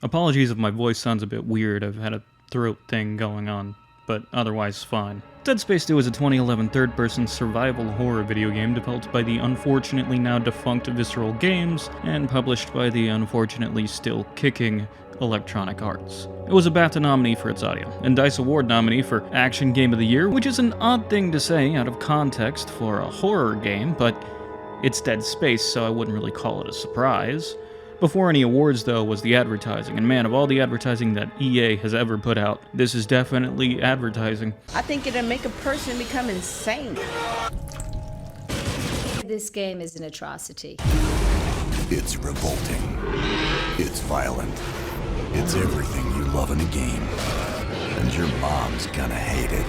Apologies if my voice sounds a bit weird, I've had a throat thing going on, but otherwise fine. Dead Space 2 is a 2011 third-person survival horror video game developed by the unfortunately now defunct Visceral Games and published by the unfortunately still kicking Electronic Arts. It was a BAFTA nominee for its audio, and DICE Award nominee for Action Game of the Year, which is an odd thing to say out of context for a horror game, but it's Dead Space, so I wouldn't really call it a surprise. Before any awards, though, was the advertising, and man, of all the advertising that EA has ever put out, this is definitely advertising. I think it'll make a person become insane. This game is an atrocity. It's revolting. It's violent. It's everything you love in a game. And your mom's gonna hate it.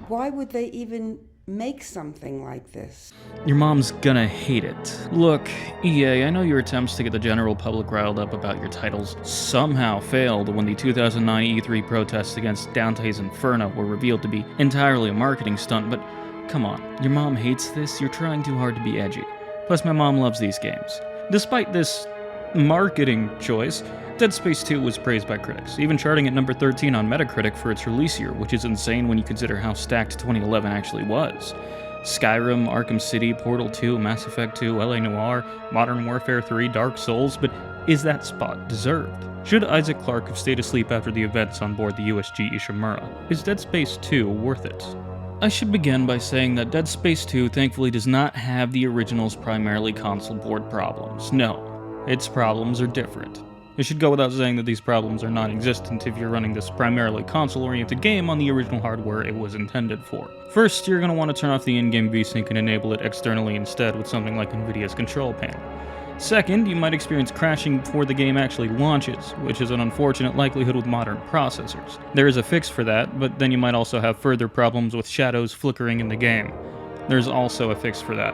Why would they even make something like this? Your mom's gonna hate it. Look, EA, I know your attempts to get the general public riled up about your titles somehow failed when the 2009 E3 protests against Dante's Inferno were revealed to be entirely a marketing stunt, but come on, your mom hates this, you're trying too hard to be edgy. Plus, my mom loves these games. Despite this marketing choice, Dead Space 2 was praised by critics, even charting at number 13 on Metacritic for its release year, which is insane when you consider how stacked 2011 actually was. Skyrim, Arkham City, Portal 2, Mass Effect 2, LA Noire, Modern Warfare 3, Dark Souls, but is that spot deserved? Should Isaac Clarke have stayed asleep after the events on board the USG Ishimura? Is Dead Space 2 worth it? I should begin by saying that Dead Space 2 thankfully does not have the original's primarily console board problems. No, its problems are different. It should go without saying that these problems are non-existent if you're running this primarily console-oriented game on the original hardware it was intended for. First, you're going to want to turn off the in-game VSync and enable it externally instead with something like NVIDIA's control panel. Second, you might experience crashing before the game actually launches, which is an unfortunate likelihood with modern processors. There is a fix for that, but then you might also have further problems with shadows flickering in the game. There's also a fix for that.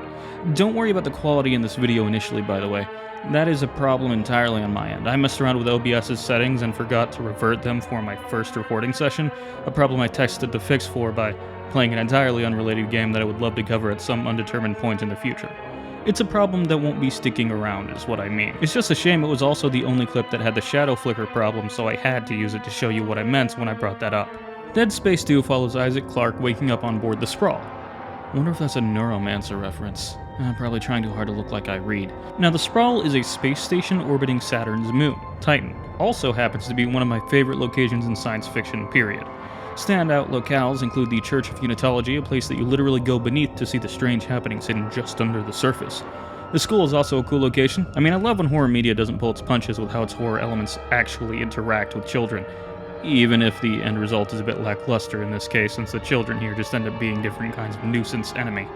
Don't worry about the quality in this video initially, by the way. That is a problem entirely on my end. I messed around with OBS's settings and forgot to revert them for my first recording session, a problem I texted the fix for by playing an entirely unrelated game that I would love to cover at some undetermined point in the future. It's a problem that won't be sticking around, is what I mean. It's just a shame it was also the only clip that had the shadow flicker problem, so I had to use it to show you what I meant when I brought that up. Dead Space 2 follows Isaac Clarke waking up on board the Sprawl. Wonder if that's a Neuromancer reference. I'm probably trying too hard to look like I read. Now, the Sprawl is a space station orbiting Saturn's moon, Titan. Also happens to be one of my favorite locations in science fiction, period. Standout locales include the Church of Unitology, a place that you literally go beneath to see the strange happenings hidden just under the surface. The school is also a cool location. I mean, I love when horror media doesn't pull its punches with how its horror elements actually interact with children, even if the end result is a bit lackluster in this case, since the children here just end up being different kinds of nuisance enemy.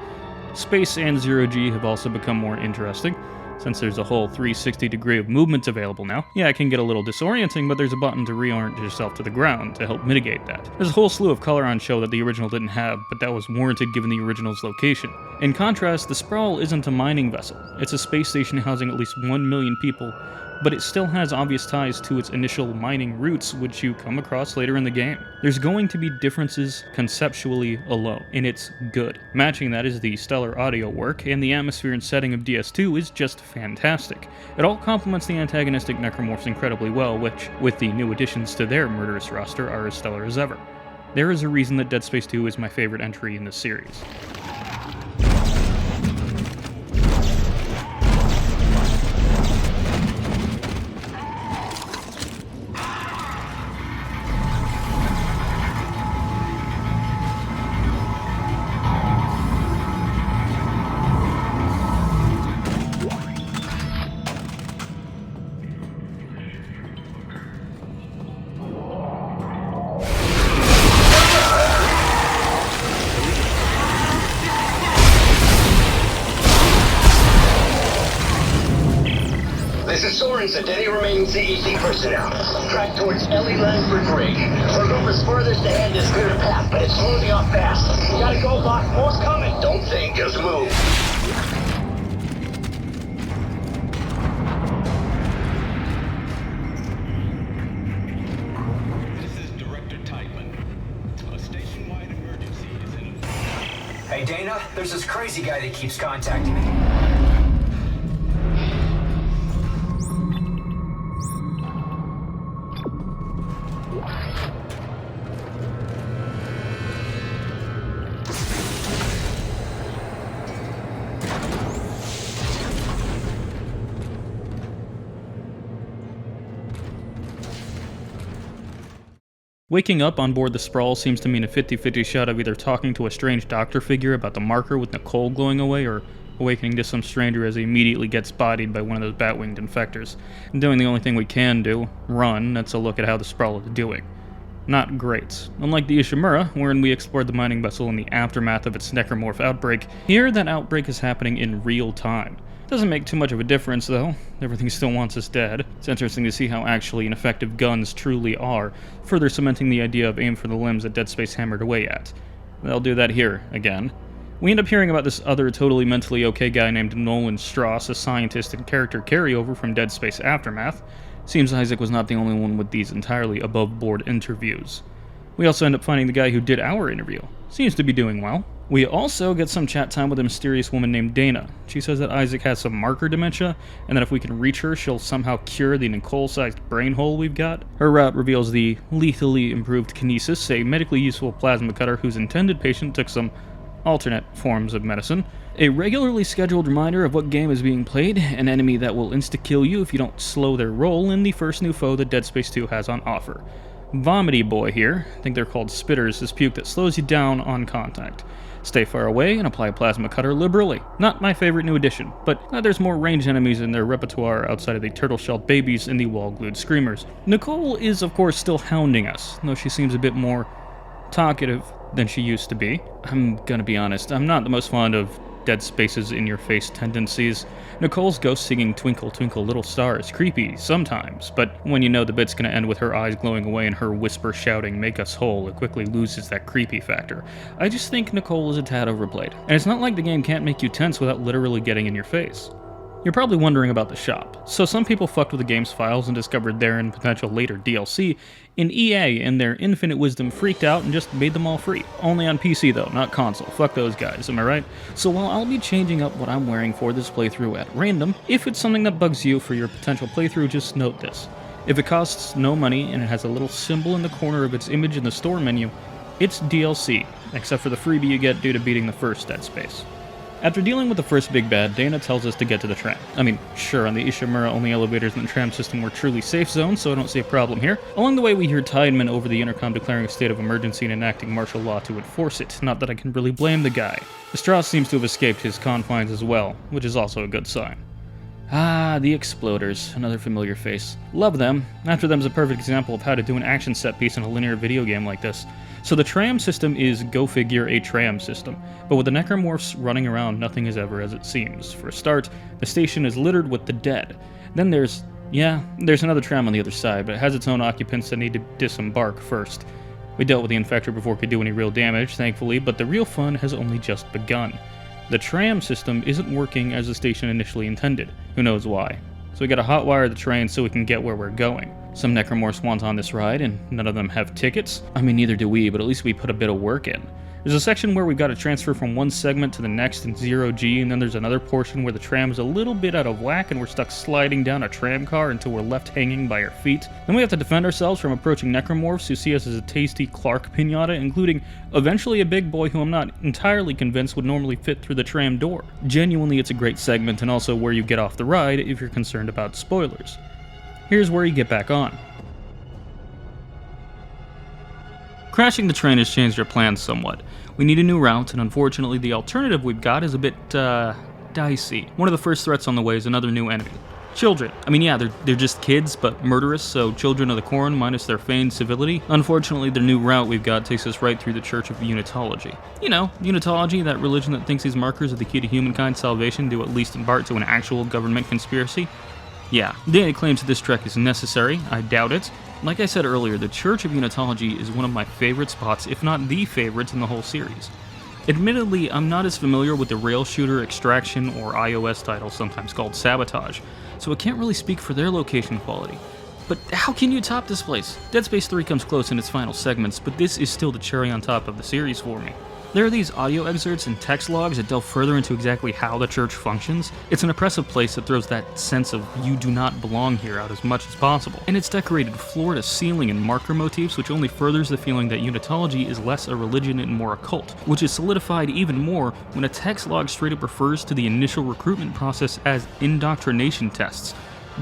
Space and Zero-G have also become more interesting, since there's a whole 360 degree of movement available now. Yeah, it can get a little disorienting, but there's a button to reorient yourself to the ground to help mitigate that. There's a whole slew of color on show that the original didn't have, but that was warranted given the original's location. In contrast, the Sprawl isn't a mining vessel. It's a space station housing at least 1 million people, but it still has obvious ties to its initial mining roots, which you come across later in the game. There's going to be differences conceptually alone, and it's good. Matching that is the stellar audio work, and the atmosphere and setting of DS2 is just fantastic. It all complements the antagonistic necromorphs incredibly well, which, with the new additions to their murderous roster, are as stellar as ever. There is a reason that Dead Space 2 is my favorite entry in this series. This is Sorensen to any remaining CEC personnel. Track towards Ellie Langford Bridge. Whoever's furthest ahead is clear to path, but it's moving off fast. You gotta go, Locke. More's coming. Don't think, just move. This is Director Teichman. A station-wide emergency is in effect. Hey, Dana, there's this crazy guy that keeps contacting me. Waking up on board the Sprawl seems to mean a 50-50 shot of either talking to a strange doctor figure about the marker with Nicole glowing away, or awakening to some stranger as he immediately gets bodied by one of those bat-winged infectors. And doing the only thing we can do, run, that's a look at how the Sprawl is doing. Not great. Unlike the Ishimura, wherein we explored the mining vessel in the aftermath of its necromorph outbreak, here that outbreak is happening in real time. Doesn't make too much of a difference though, everything still wants us dead. It's interesting to see how actually ineffective guns truly are, further cementing the idea of aim for the limbs that Dead Space hammered away at. They'll do that here, again. We end up hearing about this other totally mentally okay guy named Nolan Strauss, a scientist and character carryover from Dead Space Aftermath. Seems Isaac was not the only one with these entirely above-board interviews. We also end up finding the guy who did our interview. Seems to be doing well. We also get some chat time with a mysterious woman named Dana. She says that Isaac has some marker dementia, and that if we can reach her, she'll somehow cure the Nicole-sized brain hole we've got. Her route reveals the lethally improved Kinesis, a medically useful plasma cutter whose intended patient took some alternate forms of medicine, a regularly scheduled reminder of what game is being played, an enemy that will insta-kill you if you don't slow their roll, and the first new foe that Dead Space 2 has on offer. Vomity Boy here, I think they're called spitters, is puke that slows you down on contact. Stay far away and apply Plasma Cutter liberally. Not my favorite new addition, but there's more ranged enemies in their repertoire outside of the turtle-shelled babies and the wall-glued screamers. Nicole is of course still hounding us, though she seems a bit more talkative than she used to be. I'm gonna be honest, I'm not the most fond of Dead Space's in-your-face tendencies. Nicole's ghost singing Twinkle Twinkle Little Star is creepy sometimes, but when you know the bit's gonna end with her eyes glowing away and her whisper shouting "Make us whole," it quickly loses that creepy factor. I just think Nicole is a tad overplayed, and it's not like the game can't make you tense without literally getting in your face. You're probably wondering about the shop. So some people fucked with the game's files and discovered their and potential later DLC, and EA, in their infinite wisdom, freaked out and just made them all free. Only on PC though, not console. Fuck those guys, am I right? So while I'll be changing up what I'm wearing for this playthrough at random, if it's something that bugs you for your potential playthrough, just note this. If it costs no money and it has a little symbol in the corner of its image in the store menu, it's DLC, except for the freebie you get due to beating the first Dead Space. After dealing with the first big bad, Dana tells us to get to the tram. I mean, sure, on the Ishimura, only elevators in the tram system were truly safe zones, so I don't see a problem here. Along the way, we hear Tideman over the intercom declaring a state of emergency and enacting martial law to enforce it. Not that I can really blame the guy. Strauss seems to have escaped his confines as well, which is also a good sign. Ah, the Exploders, another familiar face. Love them. After them's a perfect example of how to do an action set piece in a linear video game like this. So the tram system is, go figure, a tram system, but with the necromorphs running around, nothing is ever as it seems. For a start, the station is littered with the dead. Then there's another tram on the other side, but it has its own occupants that need to disembark first. We dealt with the infector before it could do any real damage, thankfully, but the real fun has only just begun. The tram system isn't working as the station initially intended. Who knows why? So we gotta hotwire the train so we can get where we're going. Some necromorphs want on this ride, and none of them have tickets. I mean, neither do we, but at least we put a bit of work in. There's a section where we've got to transfer from one segment to the next in 0G, and then there's another portion where the tram's a little bit out of whack and we're stuck sliding down a tram car until we're left hanging by our feet. Then we have to defend ourselves from approaching necromorphs who see us as a tasty Clark pinata, including eventually a big boy who I'm not entirely convinced would normally fit through the tram door. Genuinely, it's a great segment, and also where you get off the ride if you're concerned about spoilers. Here's where you get back on. Crashing the train has changed our plans somewhat. We need a new route, and unfortunately the alternative we've got is a bit, dicey. One of the first threats on the way is another new enemy. Children. I mean, yeah, they're just kids, but murderous, so children of the corn minus their feigned civility. Unfortunately, the new route we've got takes us right through the Church of Unitology. You know, Unitology, that religion that thinks these markers are the key to humankind's salvation due at least in part to an actual government conspiracy. Yeah, Dante claims that this trek is necessary. I doubt it. Like I said earlier, the Church of Unitology is one of my favorite spots, if not the favorite in the whole series. Admittedly, I'm not as familiar with the rail shooter Extraction or iOS title, sometimes called Sabotage, so I can't really speak for their location quality. But how can you top this place? Dead Space 3 comes close in its final segments, but this is still the cherry on top of the series for me. There are these audio excerpts and text logs that delve further into exactly how the church functions. It's an oppressive place that throws that sense of you do not belong here out as much as possible. And it's decorated floor to ceiling in marker motifs, which only furthers the feeling that Unitology is less a religion and more a cult, which is solidified even more when a text log straight up refers to the initial recruitment process as indoctrination tests.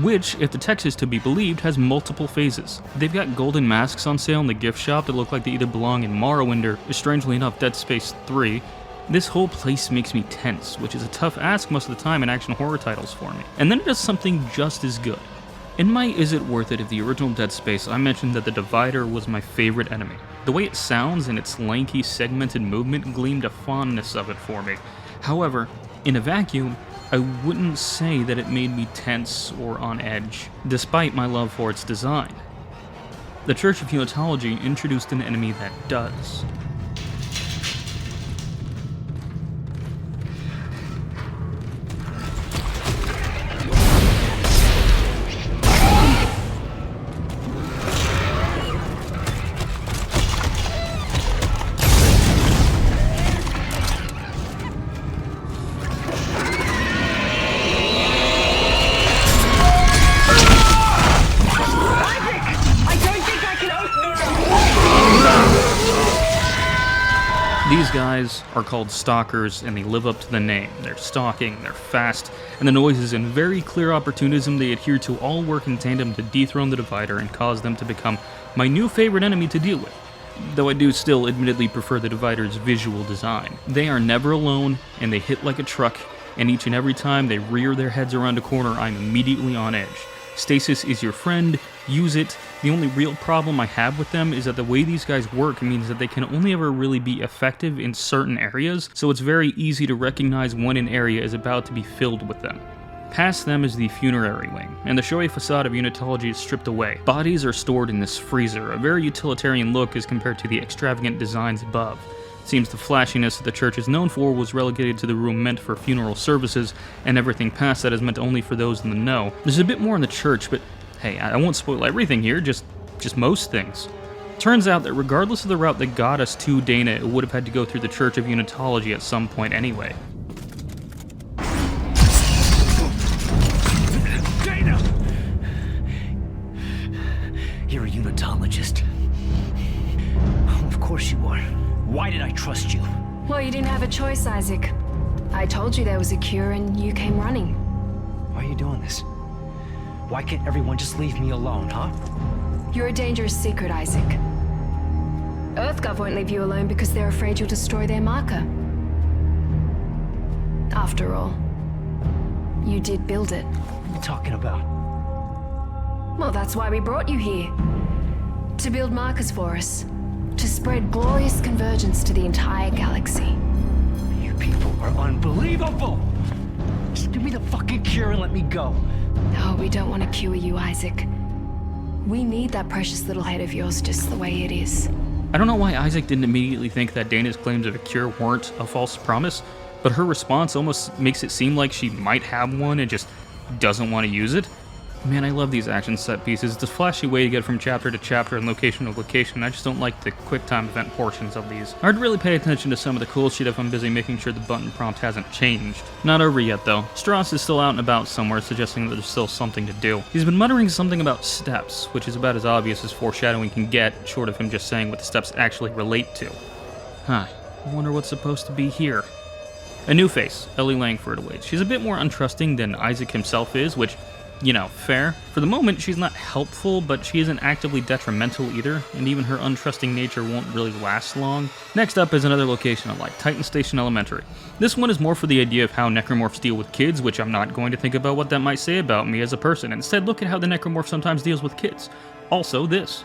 which, if the text is to be believed, has multiple phases. They've got golden masks on sale in the gift shop that look like they either belong in Morrowind or, strangely enough, Dead Space 3. This whole place makes me tense, which is a tough ask most of the time in action horror titles for me. And then it does something just as good. In my Is It Worth It of the original Dead Space, I mentioned that the Divider was my favorite enemy. The way it sounds and its lanky, segmented movement gleamed a fondness of it for me. However, in a vacuum, I wouldn't say that it made me tense or on edge, despite my love for its design. The Church of Unitology introduced an enemy that does. These guys are called stalkers, and they live up to the name. They're stalking, they're fast, and the noises and very clear opportunism they adhere to all work in tandem to dethrone the Divider and cause them to become my new favorite enemy to deal with. Though I do still admittedly prefer the Divider's visual design. They are never alone, and they hit like a truck, and each and every time they rear their heads around a corner, I'm immediately on edge. Stasis is your friend, use it. The only real problem I have with them is that the way these guys work means that they can only ever really be effective in certain areas, so it's very easy to recognize when an area is about to be filled with them. Past them is the funerary wing, and the showy facade of Unitology is stripped away. Bodies are stored in this freezer, a very utilitarian look as compared to the extravagant designs above. It seems the flashiness that the church is known for was relegated to the room meant for funeral services, and everything past that is meant only for those in the know. There's a bit more in the church, but hey, I won't spoil everything here, just most things. Turns out that regardless of the route that got us to Dana, it would have had to go through the Church of Unitology at some point anyway. Dana! You're a unitologist. Of course you are. Why did I trust you? Well, you didn't have a choice, Isaac. I told you there was a cure and you came running. Why are you doing this? Why can't everyone just leave me alone, huh? You're a dangerous secret, Isaac. EarthGov won't leave you alone because they're afraid you'll destroy their marker. After all, you did build it. What are you talking about? Well, that's why we brought you here. To build markers for us. To spread glorious convergence to the entire galaxy. You people are unbelievable! Just give me the fucking cure and let me go. No, we don't want to cure you, Isaac. We need that precious little head of yours just the way it is. I don't know why Isaac didn't immediately think that Dana's claims of a cure weren't a false promise, but her response almost makes it seem like she might have one and just doesn't want to use it. Man, I love these action set pieces. It's a flashy way to get from chapter to chapter and location to location. I just don't like the quick time event portions of these. I'd really pay attention to some of the cool shit if I'm busy making sure the button prompt hasn't changed. Not over yet though. Strauss is still out and about somewhere, suggesting that there's still something to do. He's been muttering something about steps, which is about as obvious as foreshadowing can get, short of him just saying what the steps actually relate to. Huh, I wonder what's supposed to be here. A new face, Ellie Langford awaits. She's a bit more untrusting than Isaac himself is, which, you know, fair. For the moment, she's not helpful, but she isn't actively detrimental either, and even her untrusting nature won't really last long. Next up is another location I like, Titan Station Elementary. This one is more for the idea of how necromorphs deal with kids, which I'm not going to think about what that might say about me as a person. Instead, look at how the necromorph sometimes deals with kids. Also this.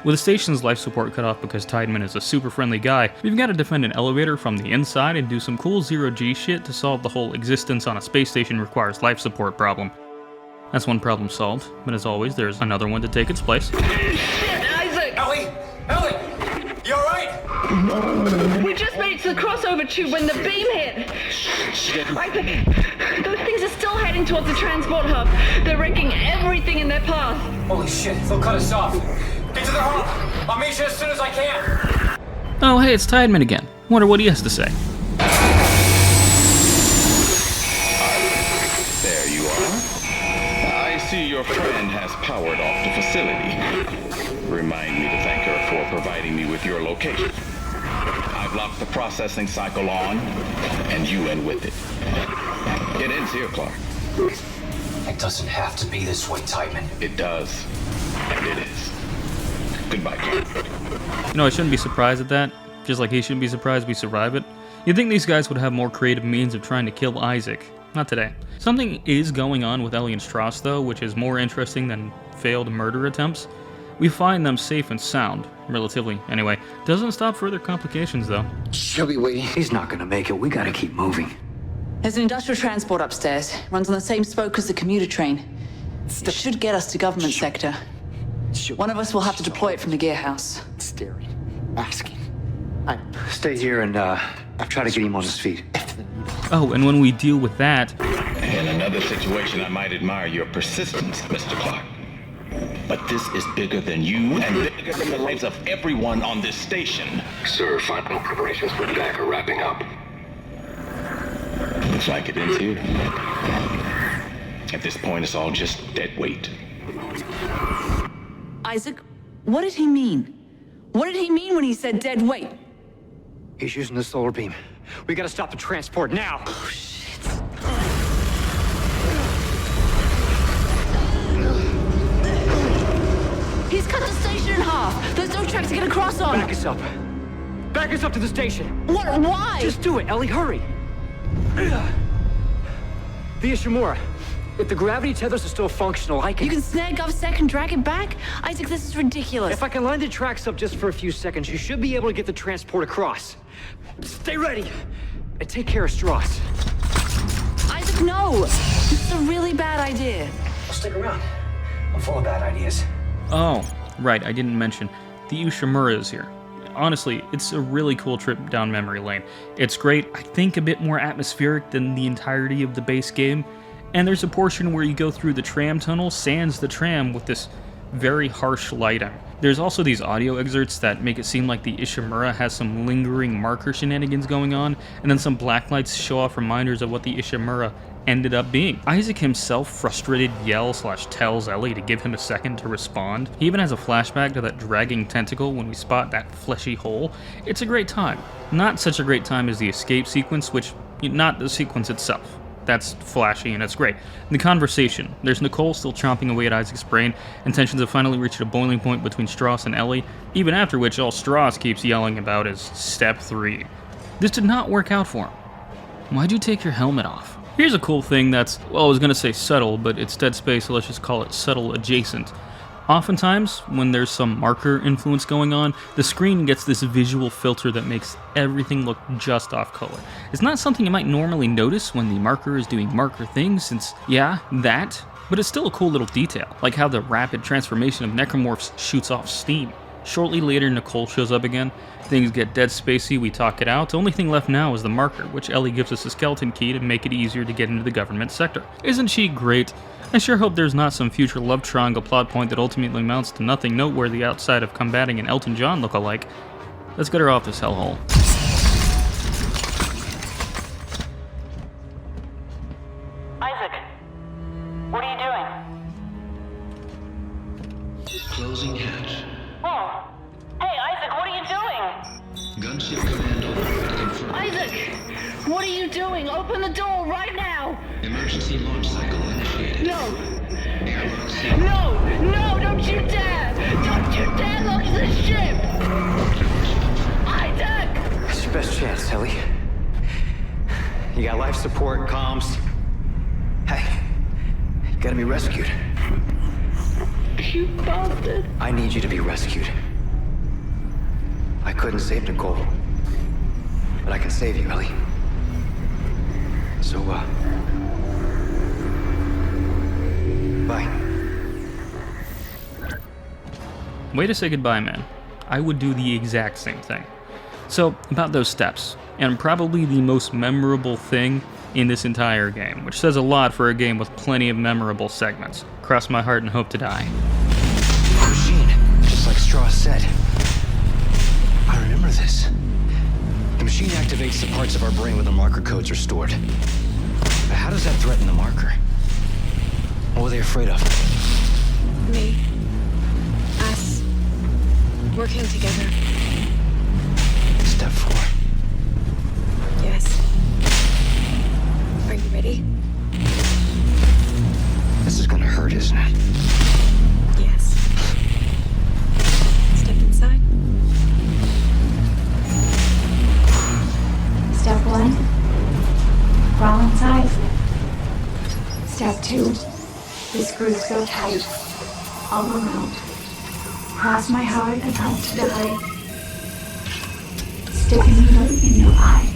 With the station's life support cut off because Tideman is a super friendly guy, we've got to defend an elevator from the inside and do some cool zero-G shit to solve the whole existence on a space station requires life support problem. That's one problem solved, but as always, there's another one to take its place. Isaac! Ellie! Ellie! You alright? We just made it to the crossover tube when the beam hit. Isaac, those things are still heading towards the transport hub. They're wrecking everything in their path. Holy shit, they'll cut us off. Get to the hub! I'll meet you as soon as I can! Oh hey, it's Tideman again. Wonder what he has to say. There you are. I see your friend has powered off the facility. Remind me to thank her for providing me with your location. I've locked the processing cycle on, and you in with it. It ends here, Clark. It doesn't have to be this way, Tideman. It does. And it is. Goodbye, Clark. You know, I shouldn't be surprised at that. Just like he shouldn't be surprised we survive it. You'd think these guys would have more creative means of trying to kill Isaac. Not today. Something is going on with Ellie and Strauss, though, which is more interesting than failed murder attempts. We find them safe and sound, relatively, anyway. Doesn't stop further complications, though. She'll be waiting. He's not gonna make it. We gotta keep moving. There's an industrial transport upstairs. Runs on the same spoke as the commuter train. It should get us to government sector. One of us will have to deploy it from the gear house. Staring. Asking. Stay here and, try to get him on his feet. Oh, and when we deal with that... In another situation, I might admire your persistence, Mr. Clark. But this is bigger than you and bigger than the lives of everyone on this station. Sir, final preparations for attack are wrapping up. Looks like it ends here. At this point, it's all just dead weight. Isaac, what did he mean? What did he mean when he said dead weight? He's using the solar beam. We gotta stop the transport now. Oh, shit. He's cut the station in half. There's no track to get across on. Back us up. Back us up to the station. What? Why? Just do it, Ellie. Hurry. The Ishimura. If the gravity tethers are still functional, I can... You can snare GovSec and drag it back? Isaac, this is ridiculous. If I can line the tracks up just for a few seconds, you should be able to get the transport across. Stay ready. And take care of Strauss. Isaac, no! This is a really bad idea. I'll stick around. I'm full of bad ideas. Oh, right, I didn't mention. The Ishimura is here. Honestly, it's a really cool trip down memory lane. It's great, I think a bit more atmospheric than the entirety of the base game. And there's a portion where you go through the tram tunnel, sans the tram, with this very harsh lighting. There's also these audio excerpts that make it seem like the Ishimura has some lingering marker shenanigans going on, and then some blacklights show off reminders of what the Ishimura ended up being. Isaac himself frustrated tells Ellie to give him a second to respond. He even has a flashback to that dragging tentacle when we spot that fleshy hole. It's a great time. Not such a great time as the escape sequence, which, not the sequence itself. That's flashy and it's great. The conversation. There's Nicole still chomping away at Isaac's brain, and tensions have finally reached a boiling point between Strauss and Ellie, even after which all Strauss keeps yelling about is Step 3. This did not work out for him. Why'd you take your helmet off? Here's a cool thing that's, well, I was gonna say subtle, but it's Dead Space, so let's just call it subtle adjacent. Oftentimes, when there's some marker influence going on, the screen gets this visual filter that makes everything look just off color. It's not something you might normally notice when the marker is doing marker things, since, yeah, that, but it's still a cool little detail, like how the rapid transformation of necromorphs shoots off steam. Shortly later, Nicole shows up again. Things get dead spacey, we talk it out. The only thing left now is the marker, which Ellie gives us a skeleton key to make it easier to get into the government sector. Isn't she great? I sure hope there's not some future love triangle plot point that ultimately amounts to nothing noteworthy outside of combating an Elton John look-alike. Let's get her off this hellhole. Isaac, what are you doing? Closing hatch. Oh. Hey, Isaac, what are you doing? Gunship command over. Confirmed. Isaac, what are you doing? Open the door right now! Emergency launch cycle initiated. No! Airlock sealed. No! No! Don't you dare! Don't you dare launch the ship! Isaac! It's your best chance, Ellie. You got life support, comms. Hey, you gotta be rescued. You bastard! I need you to be rescued. I couldn't save Nicole, but I can save you, Ellie. So, bye. Way to say goodbye, man. I would do the exact same thing. So, about those steps, and probably the most memorable thing in this entire game, which says a lot for a game with plenty of memorable segments. Cross my heart and hope to die. Machine, just like Strauss said. I remember this. The machine activates the parts of our brain where the marker codes are stored. But how does that threaten the marker? What were they afraid of? Me. Us. Working together. Step 4. Yes. Are you ready? tight. All around. Cross my heart and hope to die. Stick a needle in your eye.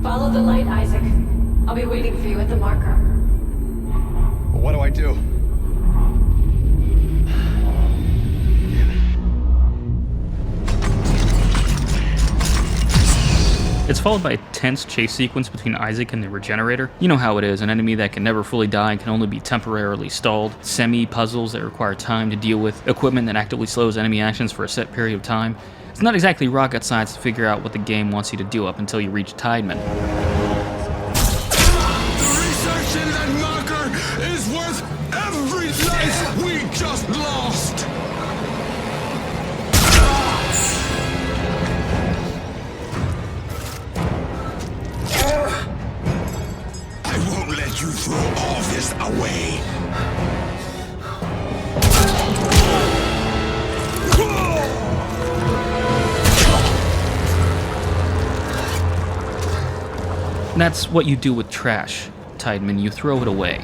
Follow the light, Isaac. I'll be waiting for you at the marker. What do I do? It's followed by a tense chase sequence between Isaac and the Regenerator. You know how it is, an enemy that can never fully die and can only be temporarily stalled, semi-puzzles that require time to deal with, equipment that actively slows enemy actions for a set period of time. It's not exactly rocket science to figure out what the game wants you to do up until you reach Tideman. The research in that marker is worth every life we just lost! I won't let you throw all this away! That's what you do with trash, Tideman. You throw it away.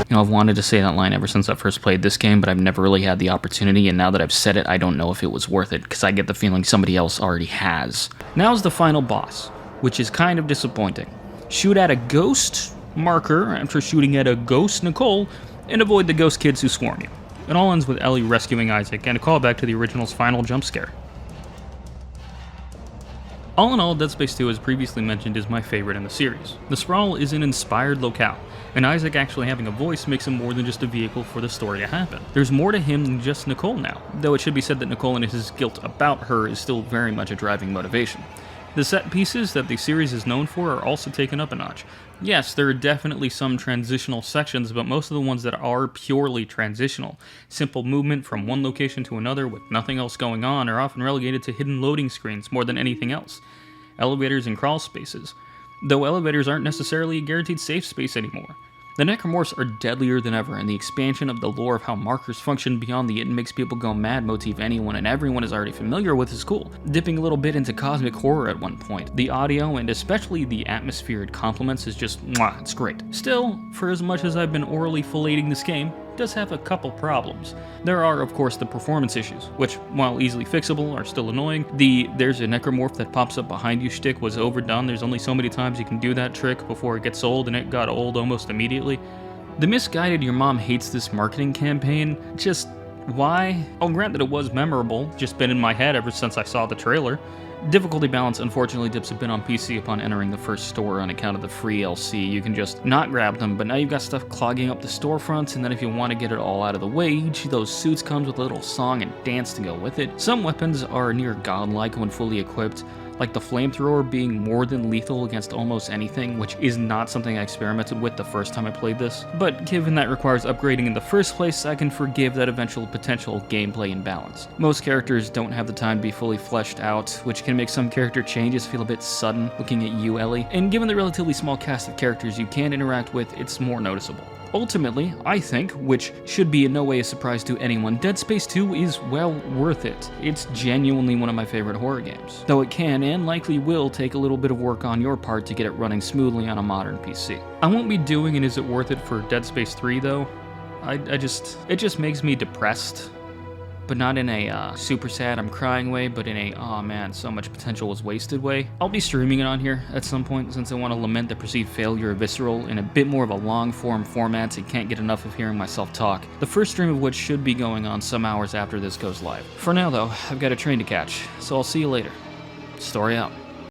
You know, I've wanted to say that line ever since I first played this game, but I've never really had the opportunity, and now that I've said it, I don't know if it was worth it, because I get the feeling somebody else already has. Now's the final boss, which is kind of disappointing. Shoot at a ghost marker after shooting at a ghost Nicole, and avoid the ghost kids who swarm you. It all ends with Ellie rescuing Isaac, and a callback to the original's final jump scare. All in all, Dead Space 2, as previously mentioned, is my favorite in the series. The sprawl is an inspired locale, and Isaac actually having a voice makes him more than just a vehicle for the story to happen. There's more to him than just Nicole now, though it should be said that Nicole and his guilt about her is still very much a driving motivation. The set pieces that the series is known for are also taken up a notch. Yes, there are definitely some transitional sections, but most of the ones that are purely transitional, simple movement from one location to another with nothing else going on, are often relegated to hidden loading screens more than anything else. Elevators and crawl spaces, though elevators aren't necessarily a guaranteed safe space anymore. The necromorphs are deadlier than ever, and the expansion of the lore of how markers function beyond the "it makes people go mad" motif anyone and everyone is already familiar with is cool, dipping a little bit into cosmic horror at one point. The audio, and especially the atmosphere it complements, is just mwah, it's great. Still, for as much as I've been orally filleting this game, it does have a couple problems. There are, of course, the performance issues, which, while easily fixable, are still annoying. The "there's a necromorph that pops up behind you" shtick was overdone. There's only so many times you can do that trick before it gets old, and it got old almost immediately. The misguided "your mom hates this" marketing campaign, just why? I'll grant that it was memorable, just been in my head ever since I saw the trailer. Difficulty balance unfortunately dips a bit on PC upon entering the first store on account of the free LC. You can just not grab them, but now you've got stuff clogging up the storefronts, and then if you want to get it all out of the way, each of those suits comes with a little song and dance to go with it. Some weapons are near godlike when fully equipped, like the flamethrower being more than lethal against almost anything, which is not something I experimented with the first time I played this. But given that requires upgrading in the first place, I can forgive that eventual potential gameplay imbalance. Most characters don't have the time to be fully fleshed out, which can make some character changes feel a bit sudden, looking at you, Ellie, and given the relatively small cast of characters you can interact with, it's more noticeable. Ultimately, I think, which should be in no way a surprise to anyone, Dead Space 2 is well worth it. It's genuinely one of my favorite horror games, though it can and likely will take a little bit of work on your part to get it running smoothly on a modern PC. I won't be doing an Is It Worth It for Dead Space 3 though. It just makes me depressed. But not in a super sad, I'm crying way, but in a, oh man, so much potential was wasted way. I'll be streaming it on here at some point since I want to lament the perceived failure of Visceral in a bit more of a long-form format and can't get enough of hearing myself talk. The first stream of which should be going on some hours after this goes live. For now though, I've got a train to catch, so I'll see you later. Story out.